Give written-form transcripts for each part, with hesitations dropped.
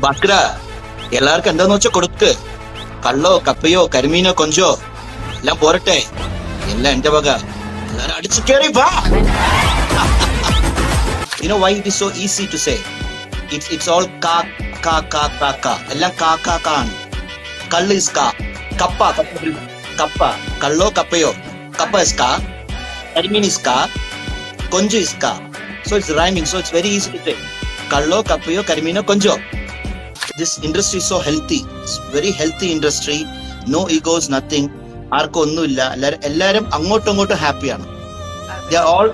ഭാസ്കര എല്ലാവർക്കും എന്താന്ന് വെച്ചാ കൊടുക്ക്. കള്ളോ കപ്പയോ കരിമീനോ കൊഞ്ചോ എല്ലാം പോരട്ടെ. എല്ലാം എന്റെ വക. എല്ലാരും അടിച്ചു കയറി വാ. You know why it is so easy to say? It's all ka ka ka ka ka. എല്ലാം ka ka ka ആണ്. കള്ള് is ka. കപ്പ കള്ളോ കപ്പയോ. കപ്പ is ka. കരിമീൻ is ka. കൊഞ്ചു is ka. So it's rhyming. So it's very easy to say. കള്ളോ കപ്പയോ കരിമീനോ കൊഞ്ചോ. This industry is so healthy. It's very healthy industry. No egos, nothing. ആർക്കും ഒന്നുമില്ല. എല്ലാരും അങ്ങോട്ടും ഇങ്ങോട്ടും ഹാപ്പിയാണ്. They are all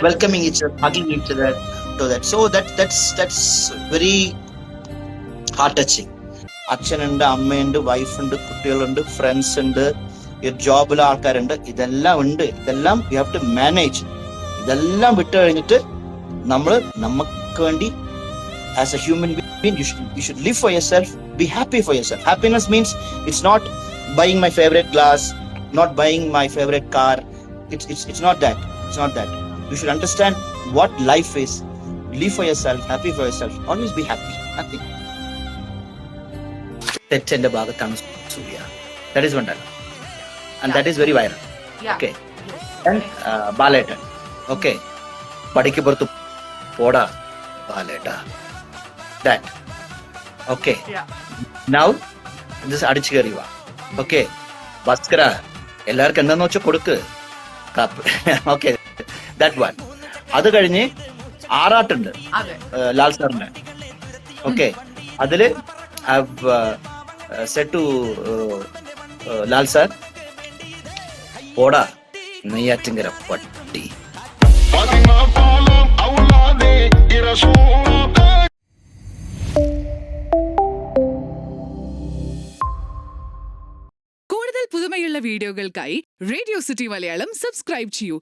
welcoming each other, hugging each other to that. So that's very heart touching. അച്ഛനുണ്ട്, അമ്മയുണ്ട്, വൈഫുണ്ട്, കുട്ടികളുണ്ട്, friends ഉണ്ട്, ജോബിലെ ആൾക്കാരുണ്ട്. ഇതെല്ലാം ഉണ്ട്. ഇതെല്ലാം യു ഹാവ് ടു മാനേജ്. ഇതെല്ലാം വിട്ടു കഴിഞ്ഞിട്ട് നമ്മൾ നമുക്ക് വേണ്ടി as a human being you should live for yourself, be happy for yourself. Happiness means it's not buying my favorite glass, not buying my favorite car. It's not that. It's not that. You should understand what life is. Live for yourself, happy for yourself. Always be happy. Nothing. തെറ്റെന്റെ ഭാഗത്താണ് സൂര്യ. That is one dialogue. And that is very viral. Okay. And Balettan. Okay. പടിക്ക് പുറത്ത് പോടാ ബാലേട്ട. That. Okay. Now this അടിച്ചു കയറി വാ. Okay. Bhaskara എല്ലാവർക്കും എന്താന്ന് വെച്ചാൽ കൊടുക്ക്. Okay, that one. അത് കഴിഞ്ഞ് ആറാട്ടുണ്ട് ലാൽ സാറിന്റെ. ഓക്കെ, അതില് സെറ്റ് ടു ലാൽ സാർ, പോടാ നെയ്യാറ്റിങ്കര പട്ടി. കൂടുതൽ പുതുമയുള്ള വീഡിയോകൾക്കായി റേഡിയോ സിറ്റി മലയാളം സബ്സ്ക്രൈബ് ചെയ്യൂ.